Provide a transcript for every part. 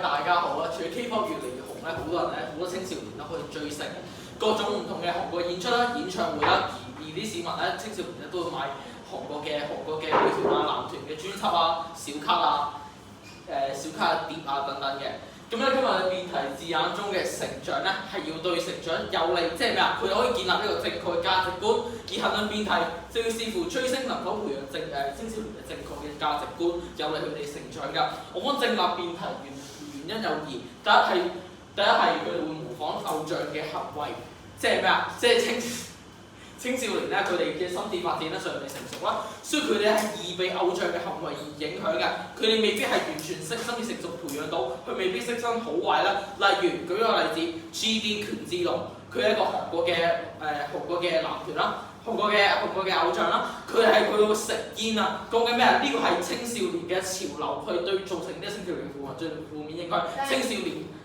大家好啦！隨住 K-pop 越嚟越紅咧，好多人咧，好多青少年都可以追星，各種唔同嘅韓國演出啦、演唱會啦，而啲市民咧、青少年咧都會買韓國嘅女團啊、男團嘅專輯啊、小卡啊、小卡碟啊等等嘅。咁咧今日嘅辯題字眼中嘅成長咧，係要對成長有利，即係咩啊？佢哋可以建立呢個正確嘅價值觀。而衡量辯題就要視乎追星能否培養青少年嘅正確嘅價值觀，有利佢哋成長㗎。我講正立辯題原因有二，第一係佢哋會模仿偶像嘅行為，即係咩啊？即係青少年咧，佢哋嘅心智發展咧尚未成熟啦，所以佢哋係易被偶像嘅行為而影響嘅。佢哋未必係完全心智成熟培養到，佢未必識分好壞啦。例如舉個例子 ，GD 權志龍，佢係一個韓國嘅男團啦。韓國嘅偶像啦，佢係佢會食煙啊，講緊咩啊？呢個係青少年嘅潮流，去對造成呢個青少年嘅負面影響。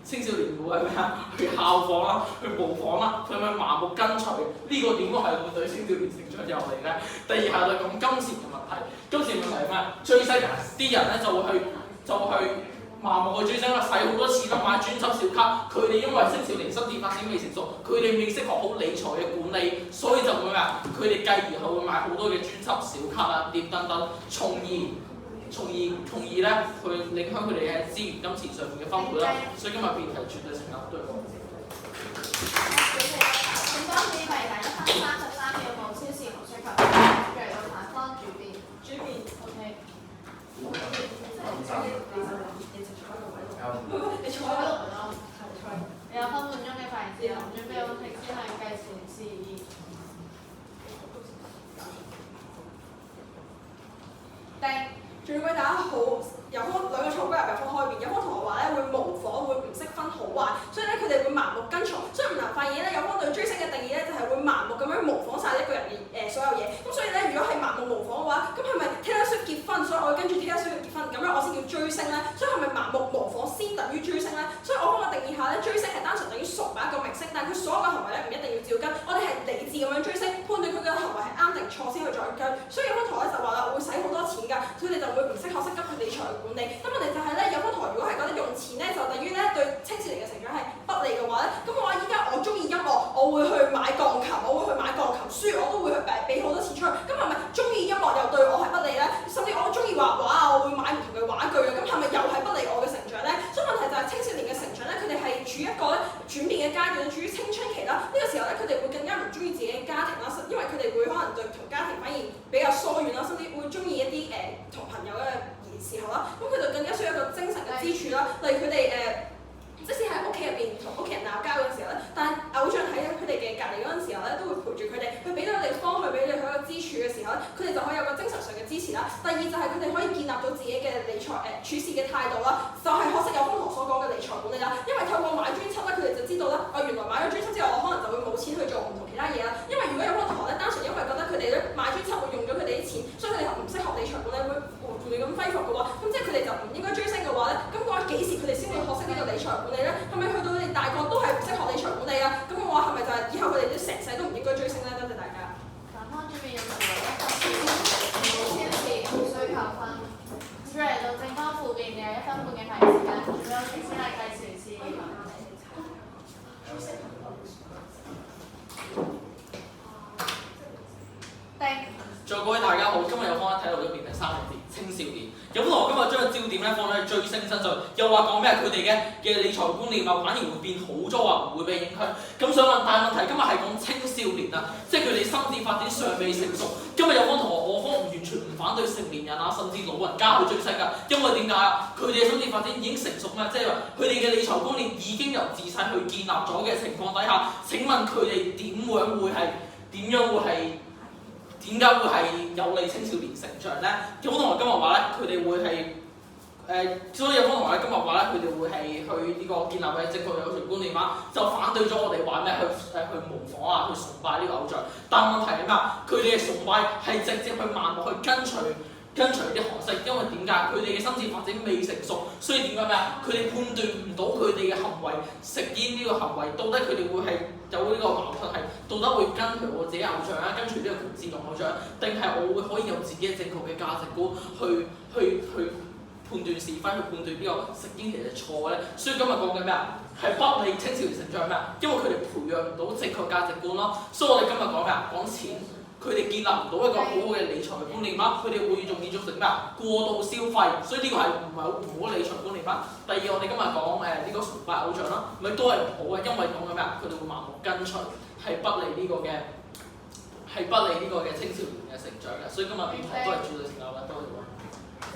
青少年會係咩啊？去效仿啦，去模仿啦，佢咪盲目跟隨？呢個點解係會對青少年成長有利咧？第二係就講金錢嘅問題。金錢問題係咩？追星啲人咧就會去盲目去追星啦，使好多錢啦，買專輯小卡。佢哋因為青少年心智發展未成熟，佢哋未識學好理財嘅管理，所以就會咩啊？佢哋繼而會買好多嘅專輯小卡啊、碟等等，從而咧去影響佢哋嘅資源金錢上面嘅分配啦。所以今日辯題絕對成立，對我。請幫你為大家分33秒無超時無需求，嚟到下方主邊，OK。你坐喺度咪咯，你有分半鐘嘅發言時間，準備好停先係計時示意。定，仲要俾大家好，有兩個草稿入方開面，有方同學話咧會模仿，會唔識分好壞，所以咧佢哋會盲目跟從，所以唔難發現咧有方對追星嘅定義咧就係會盲目咁樣模仿晒一個人嘅所有嘢，咁所以咧如果係盲目模仿嘅話，咁係咪 Taylor Swift 結婚，所以我要跟住 Taylor Swift 結婚，咁樣我先叫追星咧？所以係咪盲目模仿先等於追星咧？所以我方嘅定義下咧，追星係單純等於崇拜一個明星，但係佢所有嘅行為咧唔一定要照跟，我哋係理智咁樣追星，判斷佢嘅行為係啱定錯先去再跟。所以有方同學就話啦，我會使好多錢㗎，佢哋就會唔識學識理財嘅管理。咁問題就係咧，有方同學如果係覺得用錢咧就等於咧對青少年嘅成長係不利嘅話咧，咁我話依家我中意音樂，我會去買鋼琴，我會去買鋼琴書，我都會去俾好多錢出去。咁係咪中意音樂又對我係不利咧？甚至我中意畫畫啊，我會買唔同嘅畫具啊，咁係咪又係不利我嘅成長咧？所以問題就係青少年嘅成長咧，佢哋係處於一個咧轉變嘅階段，處於青春期啦。呢個時候咧，佢哋會更加唔中意自己嘅家庭啦，因為佢哋會可能對同家庭反而比較疏遠啦，甚至會中意一啲同朋友嘅時候啦，咁佢就更加需要一個精神嘅支柱啦。例如佢哋即使喺屋企入邊同屋企人鬧交嘅時候咧，但係偶像喺佢哋嘅隔離嗰陣時候咧，都會陪住佢哋，去俾到地方，去俾佢一個支柱嘅時候咧，佢哋就可以有個精神上嘅支持啦。第二就係佢哋可以建立到自己嘅理財處事嘅態度啦，就係學識有方同所講嘅理財管理啦。因為透過買專輯咧，佢哋就知道啦，原來買咗專輯之後，我可能就會冇錢去做唔同其他嘢啦。因為如果有方同學咧，單純因為覺得佢哋咧買專輯會用咗佢哋啲錢，所以佢哋唔識學理財管理，會胡亂咁揮霍嘅話，咁即係佢哋就唔應該追星嘅話咧，咁嘅話幾時佢哋先會學識呢個理財管理咧？係咪去到佢哋大個都係唔識學理財管理啊？咁嘅話係咪就係以後佢哋都成世都唔應該追星咧？多謝大家。反方主邊有冇1分無超時無需求分，再嚟到正方負邊嘅1分半嘅發言時間，準備好停先係計時示意。定。再各位大家好，今日有方睇到咗辯題3個字青少年。有同學今日將個焦點咧放喺追星身上，又話講咩？佢哋嘅理財觀念啊，反而會變好咗啊，唔會被影響。咁想問，但係問題今日係講青少年啊，即係佢哋心智發展尚未成熟。今日有方同學，我方完全唔反對成年人啊，甚至老人家去追星㗎，因為點解啊？佢哋嘅心智發展已經成熟嘛，即係話佢哋嘅理財觀念已經由自細去建立咗嘅情況底下，請問佢哋點解會係有利青少年成長咧？有方同學今日話咧，佢哋會係所以有方同學今日話咧，佢哋會係去呢個建立嘅正確有序觀念啊，就反對咗我哋話咩去模仿啊，去崇拜呢個偶像。但問題係咩？佢哋嘅崇拜係直接去盲目去跟隨啲學識，因為點解？佢哋嘅心智發展未成熟，所以點解咩啊？佢哋判斷唔到佢哋嘅行為，食煙呢個行為，到底佢哋會係有呢個矛盾係，到底會跟隨我自己偶像啊，跟隨呢個權志龍偶像，定係我會可以有自己嘅正確嘅價值觀去判斷是非，去判斷呢個食煙其實係錯咧。所以今日講緊咩啊？係不利青少年成長咩啊？因為佢哋培養唔到正確價值觀咯。所以我哋今日講咩啊？講錢。佢哋建立唔到一個好好嘅理財嘅觀念啦，佢哋會仲變成咩啊？過度消費，所以呢個係唔係好理財觀念啦。第二，我哋今日講呢個崇拜偶像啦，咪都係唔好嘅，因為講緊咩啊？佢哋會盲目跟隨，係不利呢個嘅青少年嘅成長嘅。所以今日辯題都係主要成立啦，多謝喎。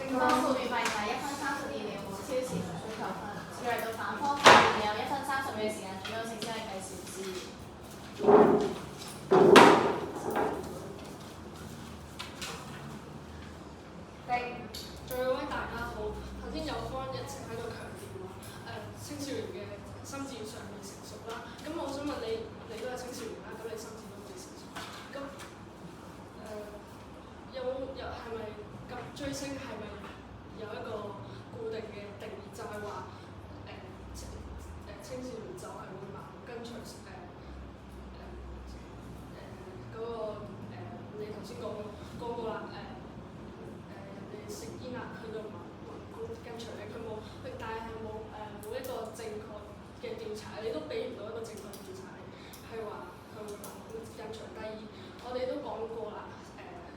正方負面廢題1分32秒，無超時無需求分。接嚟到反方負面，你有1分30秒嘅時間，主要正先係計算之。各位大家好，頭先有方一直喺度強調話青少年嘅心智上未成熟啦。咁我想問你，你都係青少年啦，咁你心智都未成熟。咁係咪咁追星係咪有一個固定嘅定義，就係話青少年就係會盲目跟隨嗰個你頭先講過啦食煙啊，佢就盲目跟隨你，佢冇，但係冇一個正確嘅調查，你都俾唔到一個正確嘅調查你，係話佢會盲目跟隨。第二，我哋都講過啦，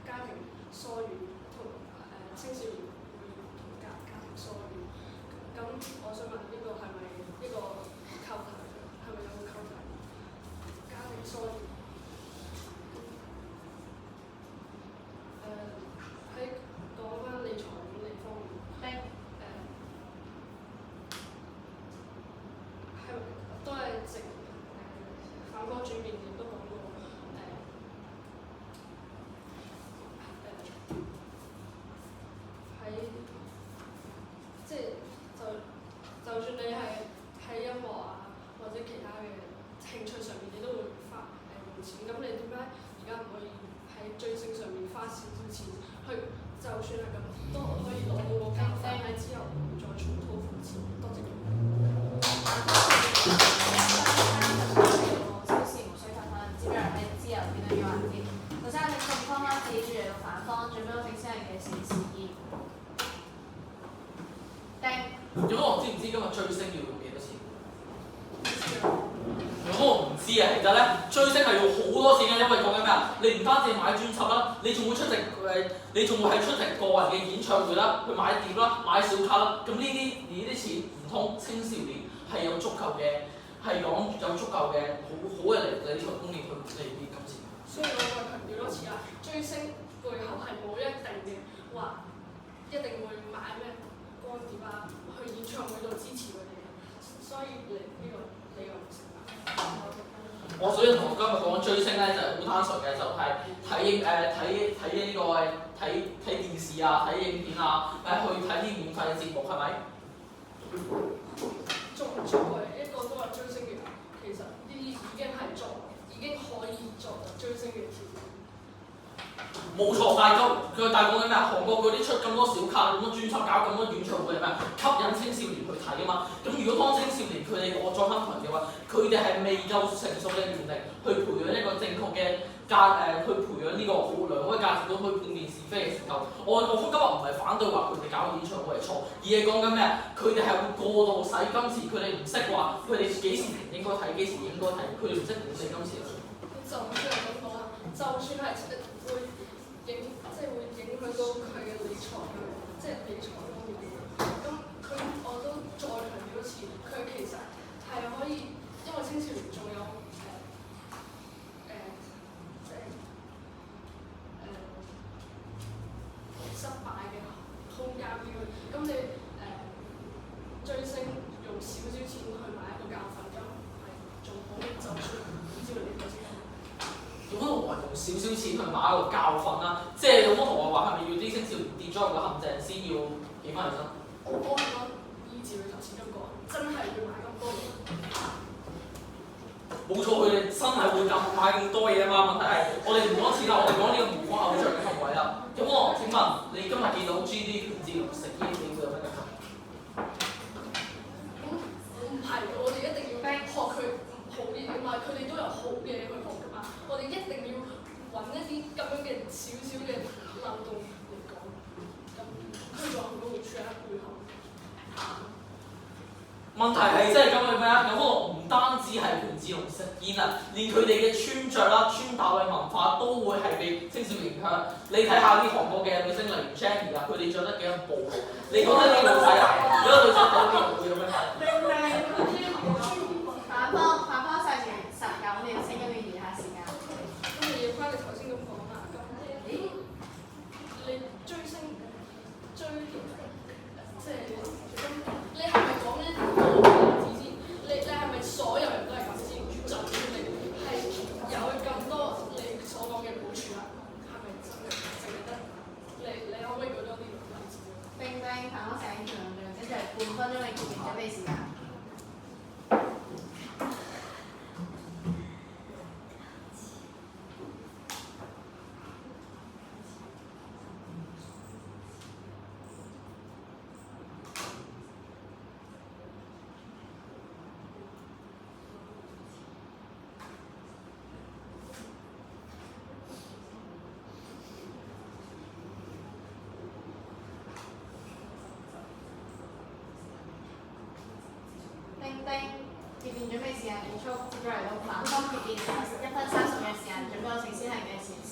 家庭疏遠同青少年會同家庭疏遠。咁我想問呢個係咪一個溝題？係咪有個溝題？家庭疏遠。喺講翻理財管理方面，係都係反方轉變，亦都講過喺即係就算你係音樂啊或者其他嘅興趣上面，你都會花用錢。咁你點解而家唔可以喺追星上面花少少錢去？就算係咁，都可以攞到個教訓，喺之後唔會再重蹈覆轍。多謝。超時無需求分，接落嚟係自由辯論嘅環節。首先係正方開始，住嚟到反方，最尾正先係嘅時機。丁。如果我知唔知今日追星要用幾多錢？如果我唔知啊，其實咧追星係要好多錢嘅，因為講緊咩啊？你唔單止買專輯啦，你仲會出席你仲會係出席個人嘅演唱會啦，去買碟啦，買小卡啦。咁呢啲錢唔通青少年係有足夠嘅好嘅理財觀念去理啲金錢。所以我再強調多次啊，追星背後係冇一定嘅話一定會買咩光碟啊，去演唱會度支持佢哋嘅，所以你呢個理由唔成立。我所以同今日講追星咧就係好單純嘅，就係睇電視啊，睇影片啊，去睇啲免費嘅節目，係咪？作為一個都係追星嘅人，其實呢啲已經可以作為追星嘅條件。冇錯，但係講緊咩啊？韓國嗰啲出咁多小卡、咁多專輯、搞咁多演唱會係咩？吸引青少年去睇啊嘛。咁如果當青少年佢哋我再分群嘅話，佢哋係未夠成熟嘅年齡去培養一個正確嘅去培養呢個好良好嘅價值觀，去判斷是非嘅時候，我今日唔係反對話佢哋搞演唱會係錯，而係講緊咩啊？佢哋係會過度使金錢，佢哋唔識話佢哋幾時應該睇，幾時應該睇，佢哋唔識管理金錢。就算係咁講啊，就算係會影響到佢嘅理財嘅，即係理財方面嘅嘢。咁我都再強調一次，佢其實係可以，因為青少年仲有失敗嘅空間俾佢。咁你追星用少少錢去買一個教訓，咁係仲好，就算唔知道你頭先講。有冇同學話用少少錢去買一個教訓啦？即係有冇同學話係咪要啲青少年跌咗入個陷阱先要起翻嚟身？我係講依照你頭先咁講，真係要買咁多嘢。冇錯，佢哋真係會買咁多嘢啊嘛。問題係我哋唔講錢啦，我哋講呢個模仿偶像嘅行為啦。咁我請問你今日見到 GD 權志龍食煙，你會有咩感受？唔係，我哋一定要學佢好啲嘅嘛，佢哋都有好嘅嘢去學㗎嘛。我哋一定要揾一啲咁樣嘅少少嘅漏洞嚟講，咁佢仲有好多好處喺背後。問題係即係咁嘅咩啊？有可能唔單止係權志龍食煙啊，連佢哋嘅穿着啦、穿搭嘅文化都會係被青少年影響。你睇下啲韓國嘅女星，例如 Jennie 啊，佢哋着得幾咁暴露。你覺得呢個女仔啊？如果女仔講呢個會有咩反應？反方細住19秒，請用餘下時間。咁你要翻你頭先咁講啦，咁你追星即係咁，你係咪講呢個例子先？你係咪所有人都係咁先？就你係有咁多你所講嘅好處啦，係咪真係淨係得？你可唔可以舉多啲例子？冰冰，反方成條兩秒，跟住係半分鐘，你決定準備時間。冰冰，結辯準備時間結束，接住嚟到反方結辯1分30秒時間，準備好請先係嘅前事。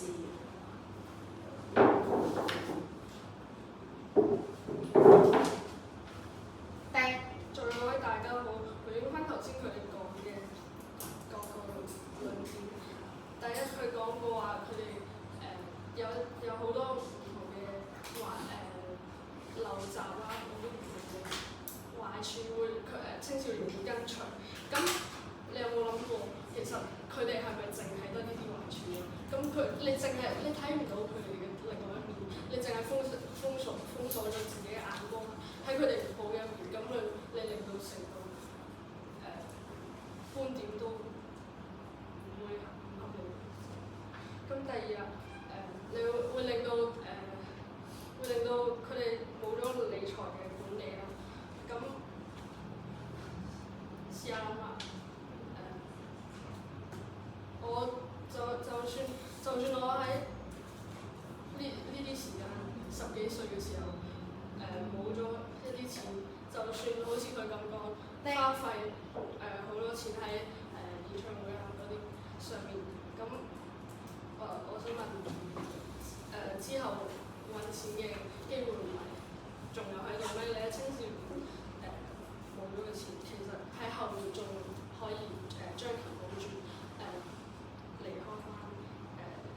定。在各位大家好，回應翻頭先佢哋講嘅各個論點。第一，佢講過話佢哋有好多唔同嘅陋習啦，好多唔同嘅壞處會青少年會跟隨。咁你有冇諗過，其實佢哋係咪淨係得呢啲壞處咧？咁你睇唔到佢哋嘅另外一面，你淨係封鎖咗自己嘅眼光喺佢哋唔好嘅一面，咁你令到成個觀點都唔會唔合理。咁第二啊，你會令到佢哋冇咗理財嘅管理啦。咁試下諗下，我就算我喺呢啲時間10幾歲嘅時候，冇咗一啲錢，就算好似佢咁講，花費好多錢喺演唱會啊嗰啲上面，咁我想問之後揾錢嘅機會唔係仲有喺度咩？你喺青少年冇咗嘅錢，其實喺後面仲可以將求補住離開翻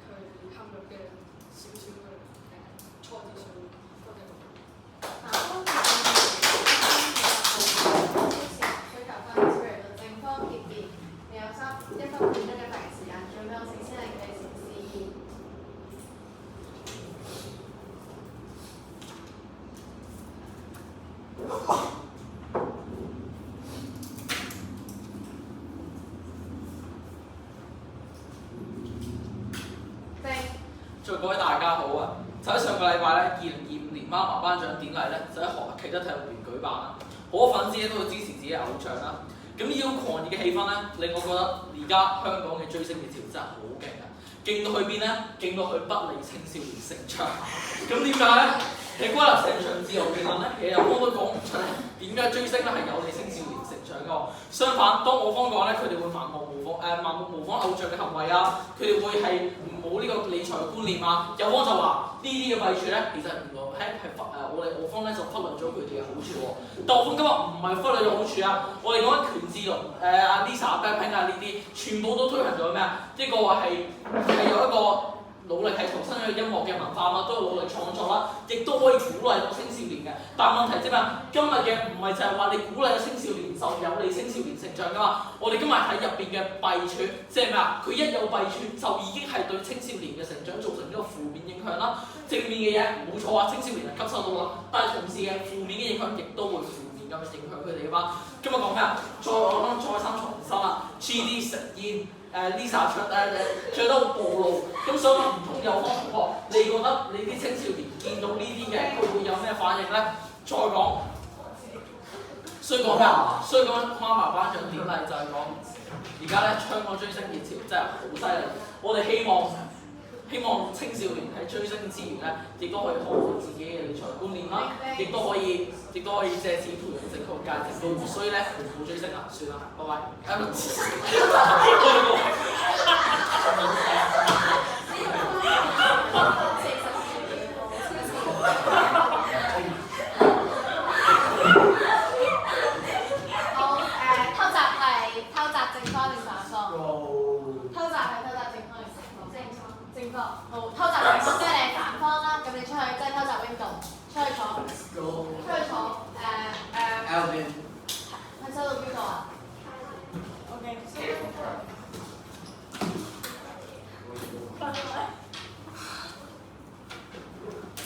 佢陷入嘅少少嘅挫折上面。多謝。反方結辯需求分，接住嚟到正方結辯，你有1分半鐘嘅發言時間，準備好請先係嘅前事。各位大家好啊！就喺上個禮拜咧，2025年媽媽頒獎典禮咧，就喺啟德體育園舉辦啦。好多粉絲咧都會支持自己嘅偶像啦。咁呢種狂熱嘅氣氛咧，令我覺得而家香港嘅追星熱潮真係好勁啊！勁到去邊咧？勁到去不理青少年成長。咁點解咧？你歸納成場自由辯論咧，其實我都講唔出咧，點解追星咧係有利青少年成長嘅？相反，當我方講咧，佢哋會盲目模仿偶像嘅行為啊，佢哋會係冇呢個理財嘅觀念啊。有方就話呢啲嘅弊處咧，其實原來我方咧就忽略咗佢哋嘅好處喎。但我方今日唔係忽略咗好處啊，我哋講緊權志龍、Lisa、Blackpink 啊呢啲，全部都推行咗咩啊？呢個話係有一個努力係重新嘅音樂嘅文化嘛，都有努力創作啦，亦都可以鼓勵到青少年嘅。但問題啫嘛，今日嘅唔係就係話你鼓勵咗青少年就有利青少年成長噶嘛。我哋今日睇入邊嘅弊處，即係咩啊？佢一有弊處就已經係對青少年嘅成長造成一個負面影響啦。正面嘅嘢冇錯啊，青少年係吸收到啦，但係同時嘅負面嘅影響亦都會負面咁影響佢哋嘛。今日講咩啊？我再三重申啦 ，GD 食煙。Lisa 著得好暴露，咁所以唔通有方同學，你覺得你啲青少年見到呢啲嘅，佢會有咩反應咧？再講，所以講咩啊？所以講媽媽頒獎典禮就係講，而家咧香港追星熱潮真係好犀利，我哋希望希望青少年喺追星之餘咧，亦都可以學好自己嘅理財觀念啦，亦都可以借此培養正確價值觀。所以咧，唔好追星啦，算啦，拜拜。好偷襲係偷襲正方定反方？偷襲係偷襲正方定反方？正方。好，偷襲正方即係你係反方啦，咁你出去即係偷襲 window，出去坐。出去坐。係收到邊個啊？OK。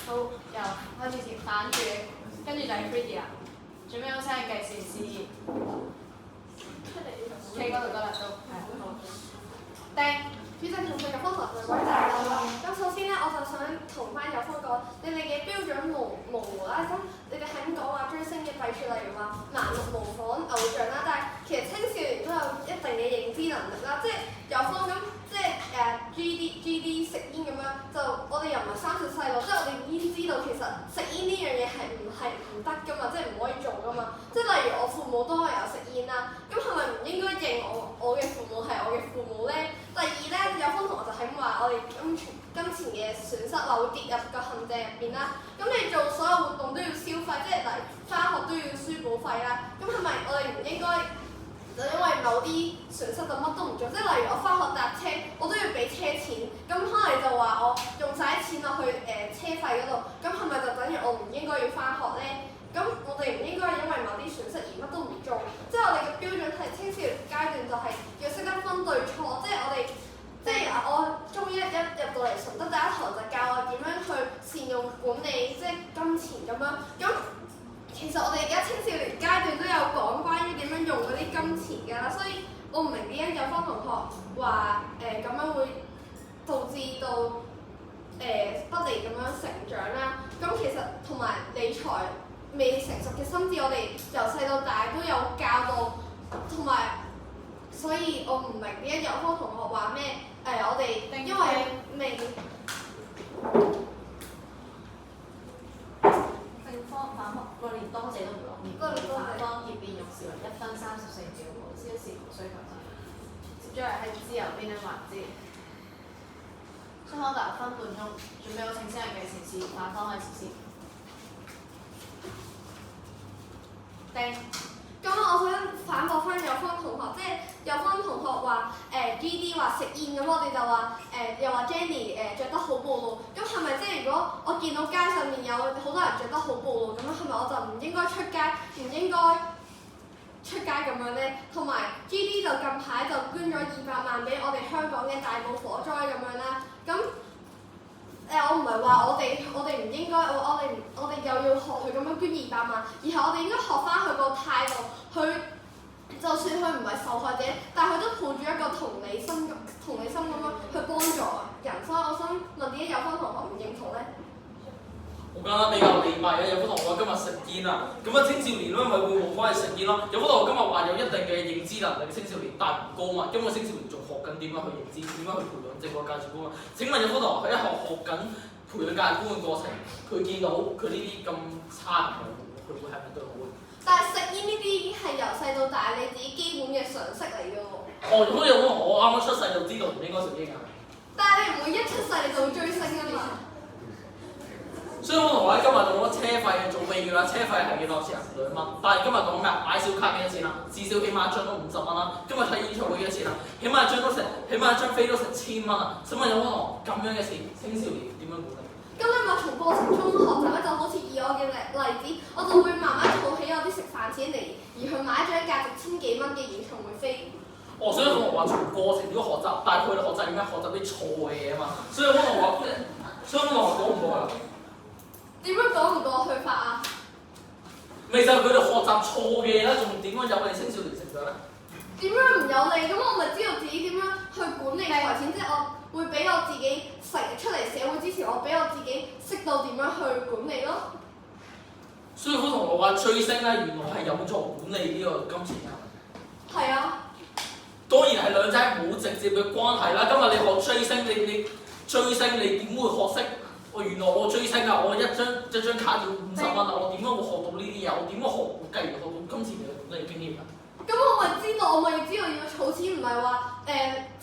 好，由開始接反轉，跟住就係 Freddie 啦。準備好聲計時試驗。企嗰度得啦，都係好。釘。主席同佢入方同佢講就係啦。咁首先咧，我就想同翻入方講，你哋嘅標準模糊啦。咁你哋係咁講話追星嘅弊處，例如話盲目模仿偶像啦。但係其實青少年都有一定嘅認知能力啦。即係入方咁，即係GD 食煙咁樣，就我哋又唔係3歲細路，即係我哋已經知道其實食煙呢樣嘢係唔得噶嘛，即係唔可以做噶嘛。即係例如我父母都係有食煙啦，咁係咪唔應該認我嘅父母係我嘅父母咧？第二咧，有方同學就係咁話，我哋金錢嘅損失話會跌入個陷阱入邊啦。咁你做所有活動都要消費，即係例如返學都要書簿費啦。咁係咪我哋唔應該就因為某啲損失就乜都唔做？即係例如我返學搭車，我都要俾車錢。咁可能你就話我用晒啲錢落去車費嗰度，咁係咪就等於我唔應該要返學咧？咁我哋唔應該因為某啲損失而乜都唔做，即係我哋嘅標準係青少年階段就係要識得分對錯，即係我中一入到嚟純德第一堂就教我點樣去善用管理即係金錢咁樣。咁其實我哋而家青少年階段都有講關於點樣用嗰啲金錢㗎啦，所以我唔明點解有方同學話咁樣會導致到不利咁樣成長啦。咁其實同埋理財未成熟嘅心智，我哋由細到大都有教導，同埋所以我唔明點解有方同學話咩我哋因為未正方反方，我連多謝都唔講，連反方結變用時為1分34秒，無消時無需求。接咗嚟係自由邊一環節，雙方大約分半鐘，準備好請先人計時試，反方開始先。釘。咁我想反駁翻有方同學，即係有方同學話GD 話食煙，咁我哋就話又話 Jenny 著得好暴露，咁係咪即係如果我見到街上面有好多人着得好暴露，咁係咪我就唔應該出街，唔應該出街咁樣咧？同埋 GD 就近排就捐咗200萬俾我哋香港嘅大埔火災咁樣啦，咁我唔係話我哋唔應該，我哋又要學佢咁樣捐200萬，而係我哋應該學翻佢個態度，佢就算佢唔係受害者，但係佢都抱住一個同理心咁樣去幫助人，所以我想問點解有方同學唔認同咧？好簡單，比較利弊嘅。有個同學今日食煙啊，咁啊青少年咧咪會模仿去食煙咯。有個同學今日話有一定嘅認知能力嘅青少年，但係唔高嘛，因為青少年仲學緊點樣去認知，點樣去培養正確價值觀啊。請問有個同學佢一學緊培養價值觀嘅過程，佢見到佢呢啲咁差嘅，佢會係咪對我會？但係食煙呢啲已經係由細到大你自己基本嘅常識嚟㗎喎。哦，如果有可能我啱啱出世就知道唔應該食煙㗎。但係你唔會一出世你就會追星㗎嘛？所以我同學今日講咗車費做秘訣啦，車費係幾多錢啊？2蚊。但係今日講咩啊？買小卡幾多錢啊？至少起碼一張都50蚊啦。今日睇演唱會幾多錢啊？起碼一張飛都成1000蚊啊！請問有可能咁樣嘅事，青少年點樣管理？咁你咪從過程中學習咧，就好似以我嘅例子，我就會慢慢儲起我啲食飯錢嚟，而去買一張價值1000幾蚊嘅演唱會飛。所以同學話從過程都要學習，但係佢哋學習點解學習啲錯嘅嘢啊嘛？所以我同學話，所以我同學講唔過啊。點樣講唔過去法啊？咪就係佢哋學習錯嘅嘢啦，仲點樣有利青少年成長咧？點樣唔有利？咁我咪知道自己點樣去管理財錢，即係我會俾我自己出嚟社會之前，我俾我自己識到點樣去管理咯。所以好同學話追星咧，原來係有助管理呢個金錢嘅。係啊。當然係兩者冇直接嘅關係啦。今日你學追星，你追星你點會學識？原來我追星啊！我一張卡要50蚊啊！我點解會學到呢啲嘢？我點解學繼而學到金錢嘅管理經驗啊？咁我咪知道，我咪要知道要儲錢，唔係話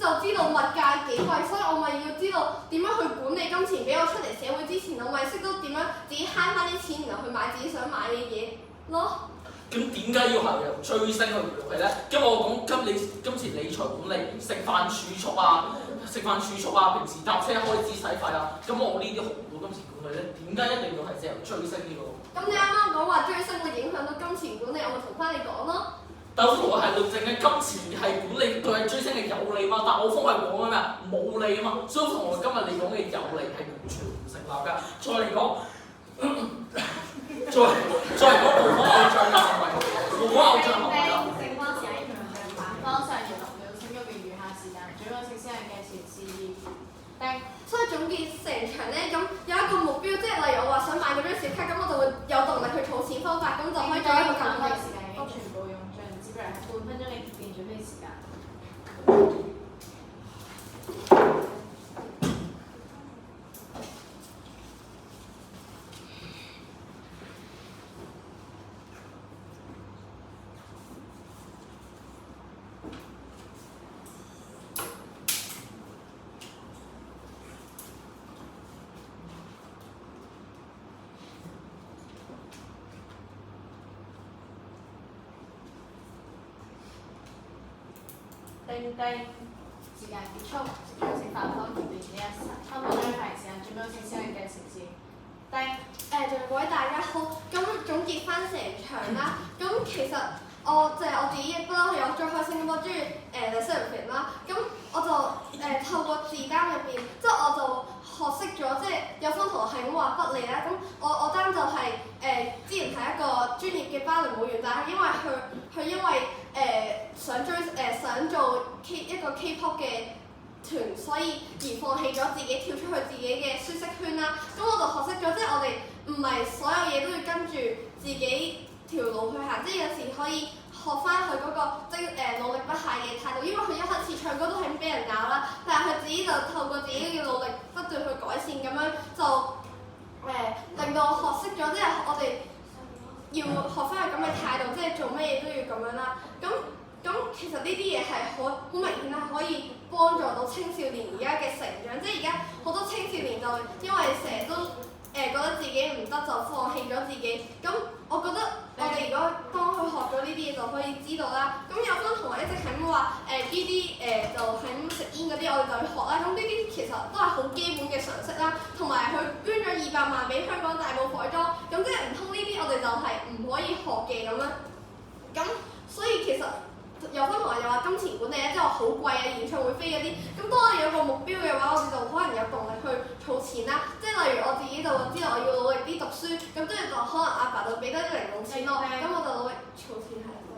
就知道物價幾貴，所以我咪要知道點樣去管理金錢。俾我出嚟社會之前，我咪識到點樣自己慳翻啲錢，然後去買自己想買嘅嘢咯。咁點解要係由追星去培養佢咧？因為我講金錢理財管理，食飯儲蓄啊，平時搭車開支使費啊，咁我呢啲學唔到金錢管理咧，點解一定要係借由追星呢個？咁你啱啱講話追星會影響到金錢管理，我咪同翻你講咯。但我同我係論證嘅金錢係管理，佢係追星係有利嘛，但我方係講緊咩啊？冇利啊嘛，所以同我今日你講嘅有利係完全唔成立㗎。再嚟講，再嚟講模仿偶像嘅行為，模仿偶像行為啊！正方時間強嘅反方向要讀了清嗰邊餘下時間，主要正先係嘅前事業。所以總結成場咧，咁有一個目標，即係例如我話想買嗰張小卡，咁我就會有動力去儲錢方法，咁就可以做一個簡單嘅時間已經全部用盡，只不過係半分鐘嘅結辯準備時間。叮叮，時間結束，即將請反方結辯呢一時，差唔多將發言時間準備好正先嘅城市。仲各位大家好，咁總結翻成場啦。咁其實我自己亦不嬲係有追開星，咁我中意Seraphin啦。咁我就透過字單入邊，即係我就學識咗，即係有方同學係咁話不利啦。咁我單就係之前係一個專業嘅芭蕾舞員，但係因為佢因為想做一個 K-pop 嘅團，所以而放棄咗自己，跳出去自己嘅舒適圈啦。咁我就學識咗，即係我哋唔係所有嘢都要跟住自己條路去行，即係有時可以學翻佢嗰個努力不懈嘅態度。因為佢一開始唱歌都係咁俾人鬧啦，但係佢自己就透過自己嘅努力不斷去改善，咁樣就令到我學識咗，即係我哋要學翻佢咁嘅態度，即係做乜嘢都要咁樣啦。咁其實呢啲嘢係好明顯係可以幫助到青少年而家嘅成長，即係而家好多青少年就因為成日都覺得自己唔得就放棄咗自己。咁我覺得我哋如果當佢學咗呢啲嘢就可以知道啦。咁有班同學一直係咁話呢啲就係咁食煙嗰啲，我哋就去學啦。咁呢啲其實都係好基本嘅常識啦。同埋佢捐咗200萬俾香港大埔改裝，咁即係唔通呢啲我哋就係唔可以學嘅咁樣？咁所以其實有班同學又話金錢管理咧，即係話好貴啊，演唱會飛嗰啲。咁當我哋有個目標嘅話，我哋就可能有動力去儲錢啦。即係例如我自己就知道我要努力啲讀書，咁跟住就可能阿爸就俾多啲零用錢我，咁我就努力儲錢係咯。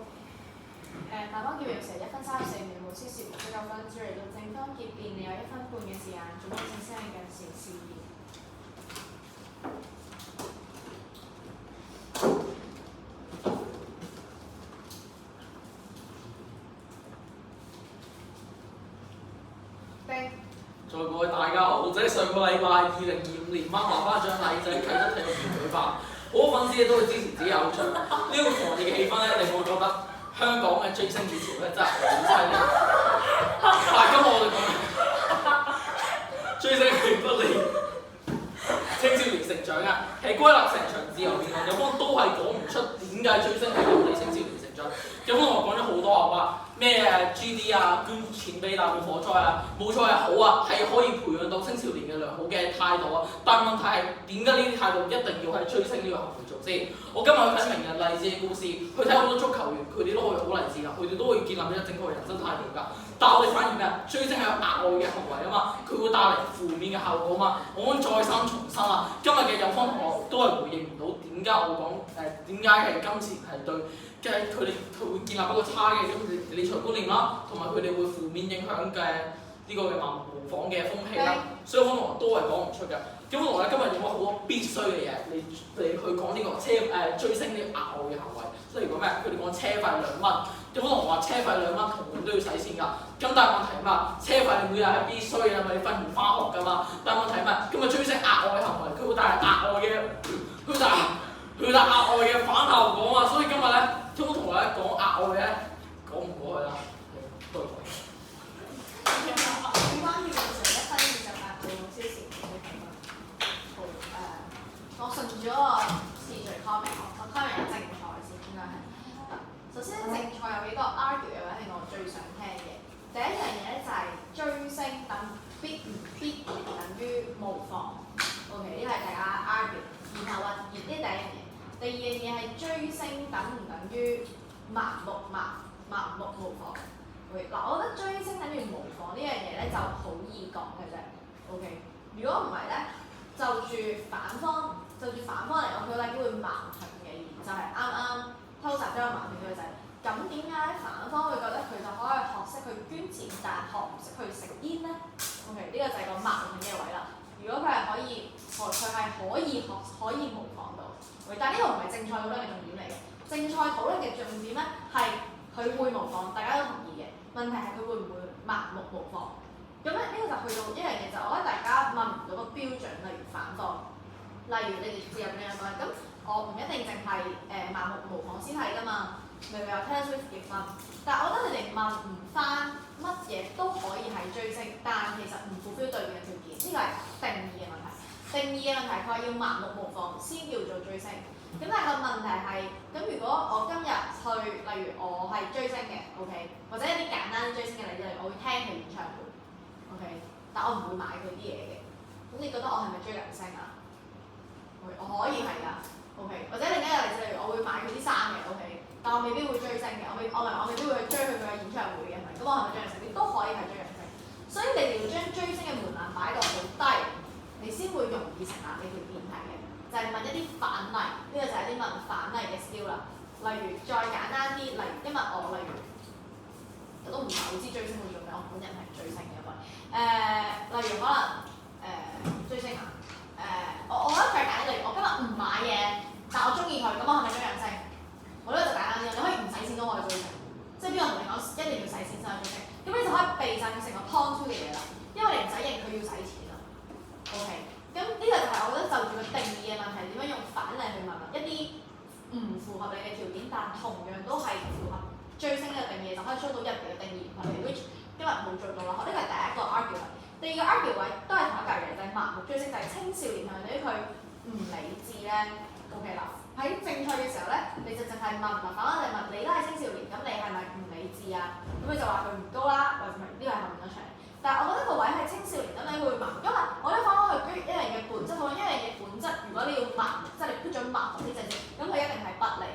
大方結辯成1分34秒，無超時無9分，之嚟到正方結辯你有1分半嘅時間，準備正先嘅前事業。在各位大家好，即係上個禮拜2025年媽媽頒獎禮就喺啟德體育園舉辦，好多粉絲都會支持自己偶像。呢個狂熱嘅氣氛咧，令我覺得香港嘅追星熱潮咧真係好犀利。但係今日我哋講追星並不利青少年成長啊，係歸納成場自由辯論，有方都係講唔出點解追星係有利青少年成長。有方同學講咗好多話咩GD 啊，捐錢俾大埔火災啊，冇錯係好啊，係可以培養到青少年嘅良好嘅態度啊。但問題係點解呢啲態度一定要喺追星呢個行為做先？我今日去睇名人勵志嘅故事，去睇好多足球員，佢哋都可以好勵志㗎，佢哋都會建立一個正確嘅人生態度㗎。但係我哋反而咩啊？追星係有額外嘅行為啊嘛，佢會帶嚟負面嘅效果啊嘛。我講再三重申啊，今日嘅有方同學都係回應唔到點解我講點解係金錢係對。即係佢會建立一個差嘅理財觀念啦，同埋佢哋會負面影響嘅呢個嘅模仿嘅風氣啦，所以好多同學都係講唔出嘅。咁同學咧今日用咗好多必須嘅嘢嚟去講呢個追星呢個額外嘅行為，例如講咩？佢哋講車費2蚊，有好多同學話車費2蚊，同樣都要使錢㗎。咁但係問題係嘛？車費你每日係必須嘅，咪你瞓唔翻學㗎嘛？但係問題係乜？今日追星額外嘅行為，佢會帶嚟額外嘅，佢帶額外嘅反效果嘛。所以今日咧，通同大家講額外咧，講唔過去啦。多謝。點關於就1分28個小時嘅評論。好我順住嗰個次序 comment， 我 comment 有正賽先，應該係。首先咧，正賽有幾個 argue 嘅話係我最想聽嘅。第一樣嘢咧就係追星必然等於模仿。OK， 呢個係大家 argue。然後呢第一樣嘢。第二樣嘢係追星等唔等於盲目模仿。嗱，我覺得追星等於模仿呢樣嘢咧就好易講嘅啫。OK， 如果唔係咧，就住反方嚟講，佢有機會矛盾嘅，而就係啱偷襲咗個矛盾嘅就係咁點解反方會覺得佢就可以學識去捐錢，但係學唔識去食煙咧 ？OK， 呢個就係個矛盾嘅位啦。如果佢係可以模仿到，但係呢個唔係正賽討論嘅重點嚟嘅。正賽討論嘅重點咧係佢會模仿，大家都同意嘅。問題係佢會唔會盲目模仿？咁咧呢個就去到一樣嘢就，我覺得大家問唔到個標準，例如反方，例如你哋自入邊有講，咁我唔一定淨係盲目模仿先係㗎嘛。明明話 Taylor Swift 結婚，但係我覺得你哋問唔翻乜嘢都可以係追星，但其實唔fulfill對面嘅條件，呢個係定義嘅問題。定義嘅問題，佢話要盲目模仿先叫做追星。咁但係個問題係，咁如果我今日去，例如我係追星嘅 ，OK， 或者一啲簡單追星嘅例子，例如我會聽佢演唱會 ，OK， 但我唔會買佢啲嘢嘅，咁你覺得我係咪追緊星啊？我可以係㗎 ，OK， 或者另一個例子，例如我會買佢啲衫嘅 ，OK， 但我未必會追星嘅，我未必會去追佢嘅演唱會嘅，係咪？咁我係咪追緊星？你都可以係追緊星，所以你哋要將追星嘅門檻擺到好低，你先會容易成立呢條辯題嘅。就係問一啲反例，呢個就係啲問反例嘅 skill 啦。例如再簡單啲，例如今日我都唔係好知追星會做咩，我本人係追星嘅，因為例如可能追星啊，我覺得最簡單，例如我今日唔買嘢，但我中意佢，咁我係咪追緊星？我呢個就簡單啲，你可以唔使錢都可以追星，即係邊個同你講一定要使錢先可以追星？咁你就可以避曬佢成個 point two 嘅嘢啦，因為你唔使認佢要使錢啦。OK。咁呢個就係我覺得就住個定義嘅問題，點樣用反例去問一啲唔符合你嘅條件，但同樣都係符合追星嘅定義，就可以出到人哋嘅定義。which 今日冇做到啦，呢個係第一個 argue 位。第二個 argue 位都係同一嚿嘢，就係盲目追星，就係青少年係咪對於佢唔理智咧 ？OK 啦，喺正賽嘅時候咧，你就淨係問嗱，反方就問你都係青少年，咁你係咪唔理智啊？咁佢就話佢唔高啦，或者呢個係問咗出嚟。但係我覺得個位係青少年，咁你會盲，因為我覺得反方去追一樣嘅本質，一樣嘢本質，如果你要盲，即係你標準盲目啲正先，咁佢一定係不利。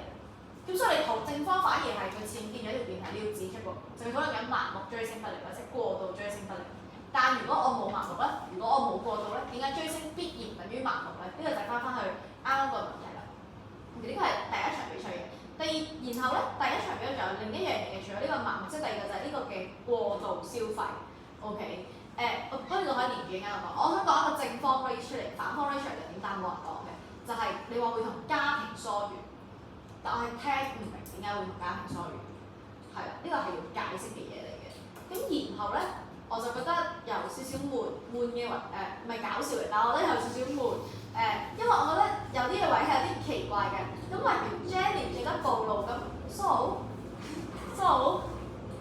咁所以你同正方反而係佢僭建咗條辯題，你要指出喎，就係討論緊盲目追星不利或者過度追星不利。但如果我冇盲目咧，如果我冇過度咧，點解追星必然等於盲目咧？呢個就係翻去啱啱個問題啦。呢個係第一場比賽嘅。然後咧，第一場比賽仲有另一樣嘢嘅，除咗呢個盲目，即係第二個就係呢個嘅過度消費。OK， 我跟住就可以連住啱啱講。我想講一個正方 raise 出嚟，反方 raise 出嚟就點？但冇人講嘅，就係你話會同家庭疏遠，但我係聽唔明點解會同家庭疏遠。係啦，呢個係要解釋嘅嘢嚟嘅。咁然後咧，我就覺得有少少悶嘅位，唔係搞笑嚟，但係我覺得有少少悶。因為我覺得有啲嘅位係有啲奇怪嘅。咁例如 Jenny 唔記得暴露咁 so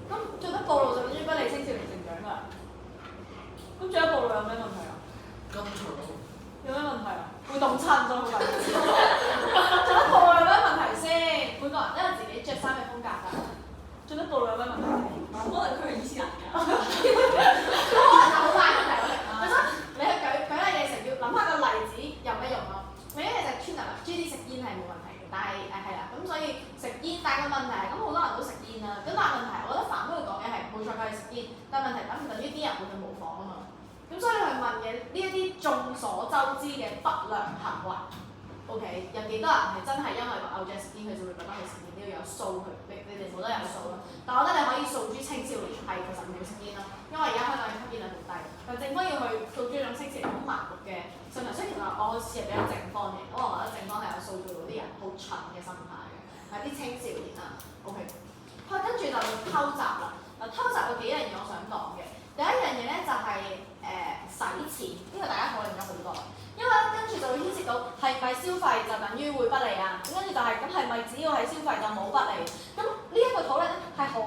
咁做得暴露就應該你青少年成長㗎。咁做得暴露有咩問題啊？金財有咩問題啊？會凍親咗好緊要。做得暴露有咩問題先？每個人都有自己着衫嘅風格㗎。做得暴露有咩問題？可能佢係伊斯蘭㗎。可能好大問題我哋。我想你去舉例嘅時候要諗下個例子有咩用咯。另一樣就係 Tuna，GD 食煙係冇問題嘅，但係係啦，咁所以食煙，但係個問題係咁好多人都食煙啦。咁但係問題，我覺得反方佢講嘅係冇錯，佢係食煙，但係問題等唔等於啲人會去模仿啊嘛。咁所以你去問嘅呢一啲眾所周知嘅不良行為 ，OK， 有幾多人係真係因為個偶像食煙，佢就會覺得佢食煙都要有數佢，你哋冇得有數咯。但我覺得你可以訴諸青少年係其實唔會食煙咯，因為而家香港嘅吸煙率好低，但政府要去訴諸一種青少年好盲目嘅信仰，所以其實我似係比較正方嘅，我覺得正方係有塑造到啲人好蠢嘅心態嘅，係啲青少年啊 ，OK。跟住就要偷襲啦。偷襲有幾樣嘢我想講嘅。第一樣嘢咧就係、使錢，呢、個大家討論咗好多。因為咧跟住就會牽涉到係咪消費就等於會不利啊？跟住就係咁係咪只要係消費就冇不利？咁呢一個討論咧係好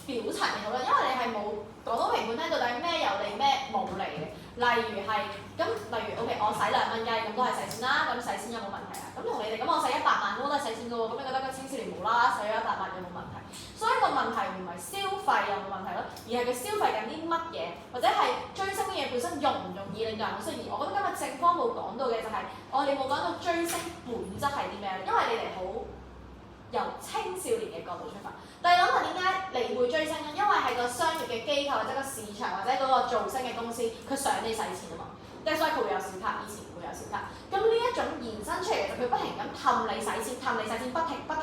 表層嘅討論，因為你係冇講到評判聽到底咩有利咩冇利嘅。例如係咁，例如 OK， 我使2蚊雞咁都係使錢啦，咁使錢有冇問題啊？咁同你哋咁我使100萬咁都係使錢嘅喎，咁你覺得個青少年無啦啦使咗100萬有冇問題？所以個問題唔係消費有冇問題咯，而係佢消費緊啲乜嘢，或者係追星嘅嘢本身容唔容易令到人好適宜。我覺得今日正方冇講到嘅就係、我哋冇講到追星本質係啲咩，因為你哋好由青少年嘅角度出發。但係諗下點解你會追星咧？因為係個商業嘅機構或者個市場或者嗰個造星嘅公司，佢想你使錢啊嘛。所以佢會有小卡，以前會有小卡。咁呢一種延伸出嚟嘅就佢不停咁氹你使錢，不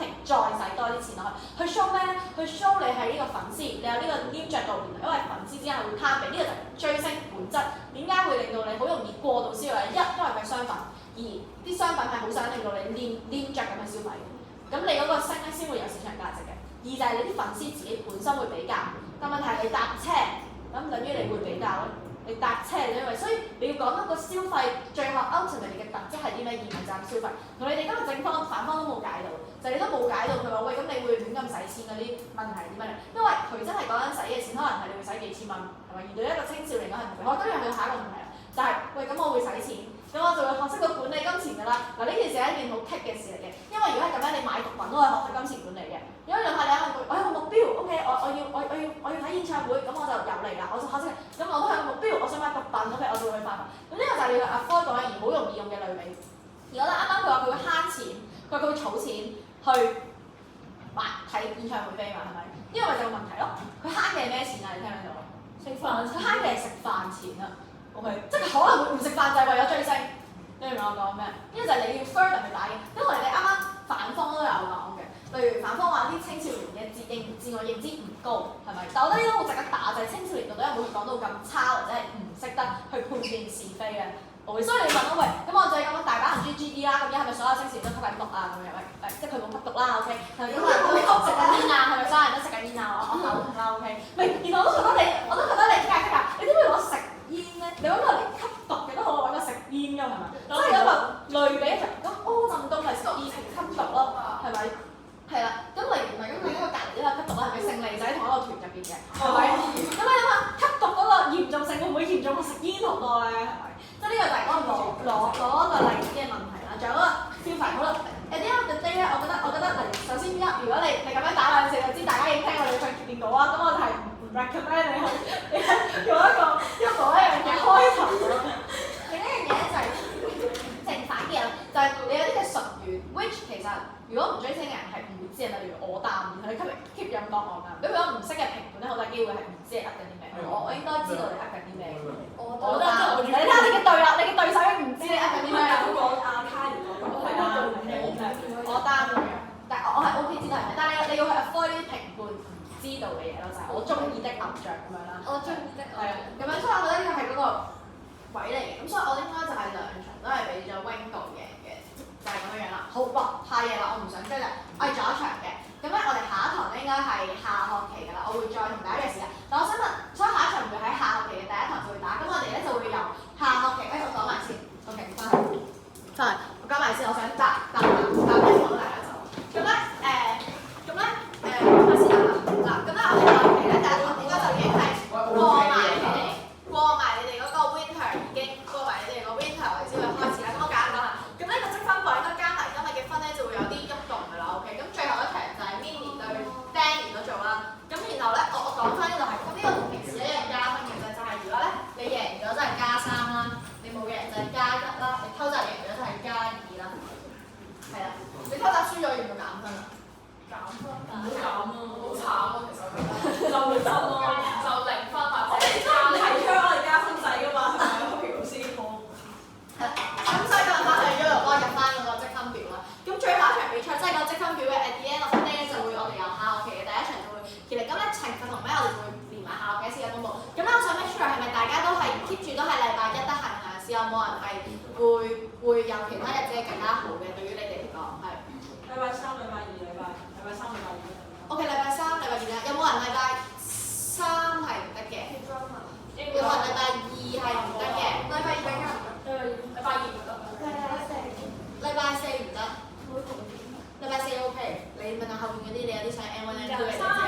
停再使多啲錢落去。去 show 咩咧？去 show 你係呢個粉絲，你有呢個黏着度，因為粉絲之間係會攀比，呢、個就係追星本質。點解會令到你好容易過度消費？一，因為佢係商品；二，啲商品係好想令到你黏着咁去消費。咁你嗰個星咧先會有市場價值嘅。二就係你啲粉絲自己本身會比較，但問題係你搭車，咁等於你會比較咧。你搭車因為，所以你要講一個消費最後 ultimate 嘅特質係啲咩？而唔係就係消費。同你哋今日正方反方都冇解到，就係、你都冇解到佢話喂，咁你會亂咁使錢嗰啲問題係啲乜嘢？因為佢真係講緊使嘅錢，可能係你會使幾千蚊，係咪？而對一個青少年講係唔會。我跟住去下一個問題啦，就係、喂咁我會使錢，咁我就會學識到管理金錢㗎啦。嗱呢件事係一件好棘嘅事嚟嘅，因為如果係咁樣，你買毒品都係學識金錢管理嘅。如果你諗下你我有個目標 ，OK， 我要睇演唱會，咁我就有嚟啦，我就學識。咁我都係個目標，我想買毒品 ，OK， 我就會去犯法。咁呢個就係你嘅 afford 講而好容易用嘅類比。而我覺得啱啱佢話佢會慳錢，佢話佢會儲錢去買睇演唱會飛嘛，係咪？呢個咪就係個問題咯。佢慳嘅係咩錢啊？你聽唔聽到？食飯。佢慳嘅係食飯錢啊。OK， 即係可能會唔食飯就係為咗追星。你明唔明我講咩？呢個就係你要 further 去打嘅，因為你哋啱啱反方都有講嘅。例如反方話啲青少年嘅自我認知唔高，係咪？但我覺得呢啲好值得打，就係、青少年到底有冇佢講到咁差，或者係唔識得去判斷是非嘅。所以你問我喂，咁我就係咁大把人 GGD 啦，咁而家係咪所有青少年都吸緊毒啊？咁樣即係佢冇吸毒啦 ，OK？ 係因為佢食緊煙啊，係咪所有人都食緊煙啊？我口紅啦 ，OK？唔係，然後我都覺得你解釋下，你點會攞食煙咧？你揾個連吸毒嘅都好過揾個食煙㗎，係咪？即係有一個類比一齊，咁柯震東咪食煙吸毒咯，係咪？係啦，咁例如唔係咁，佢呢個隔離呢個吸毒係咪勝利仔同一個團入邊嘅？係咪？咁你諗下吸毒嗰個嚴重性會唔會嚴重過食煙好多咧？係咪？即係呢個就係嗰個攞一個例子嘅問題啦。仲有嗰個消費，好啦。at the end of the day 咧，我覺得例如首先如果你咁樣打兩次就知大家已經聽我哋唱電稿啦，咁我就係唔 recommend 你去用一樣嘅開頭咯。另一樣嘢咧就係正反嘅，就係你有啲嘅術語 ，which 其實如果唔追星嘅人係唔會知嘅，例如我答，然後你 keep 咁講我㗎。如果唔識嘅評判咧，好大機會係唔知你噏緊啲咩。我應該知道你噏緊啲咩。我答，你睇下你嘅對啦，你嘅對手已經唔知你噏緊啲咩啦。講阿卡爾講係啦，我答咁樣，但係我係 OK 知道係咩，但係你要去 avoid 啲評判唔知道嘅嘢咯，就係我中意的偶像咁樣啦。我中意的係啊，咁樣，所以我覺得呢個係嗰個位嚟嘅，咁所以我應該就係兩場都係俾咗 Wingo 嘅，就係咁樣樣啦。好，哇，太夜啦，我唔想追啦，我係仲有一場嘅。咁咧，我哋下一堂咧應該係下學期㗎啦，我會再同大家約時間。但我想問，所以下一場唔會喺下學期嘅第一堂就會打，咁我哋咧就會由下學期我講埋先 ，OK， 翻嚟，我講埋先，我想答咩講大家就，咁咧睇下先嗱，咁咧我哋下學期咧第一堂應該就已經係過埋你哋嗰個 winter 已經過埋你哋個 winter 為之會開始啦。咁我簡單講下，咁呢個積分簿應該加埋今日嘅分咧就會有啲喐動㗎啦。OK， 咁最後一題就係 Minnie 對 Danny 嗰組啦。咁然後咧我講翻呢度係，咁呢個同平時一樣加分嘅啫，就係如果咧你贏咗就係加3啦，你冇贏就係加1啦，你偷襲贏咗就係加2啦。係啦，你偷襲輸咗要唔要減分啊？唔好減啊，好慘啊，其實就0分咯，就0分或者加提倡我哋加分制㗎嘛，係咪？我老師講。咁所以個辦法係要幫我入翻嗰個積分表啦。咁最後一場比賽即係個積分表嘅 at the end of the day 就會我哋由下學期嘅第一場就會，其實咁咧懲罰同咩我哋就會連埋下學期嘅時間公佈。咁咧我想 make sure 係咪大家都係 keep 住都係禮拜一得閒行試，有冇人係會有其他日子係更加好嘅？對於你哋嚟講係。禮拜3、禮拜2、禮拜3、禮拜2。OK，禮拜三、禮拜二啦，有冇人禮拜三係唔得嘅？有冇人禮拜二係唔得嘅？禮拜二更加唔得。禮拜二唔得。禮拜四唔得。禮拜四 OK，你問下後面嗰啲，你有啲想 M1 M2 嘅就知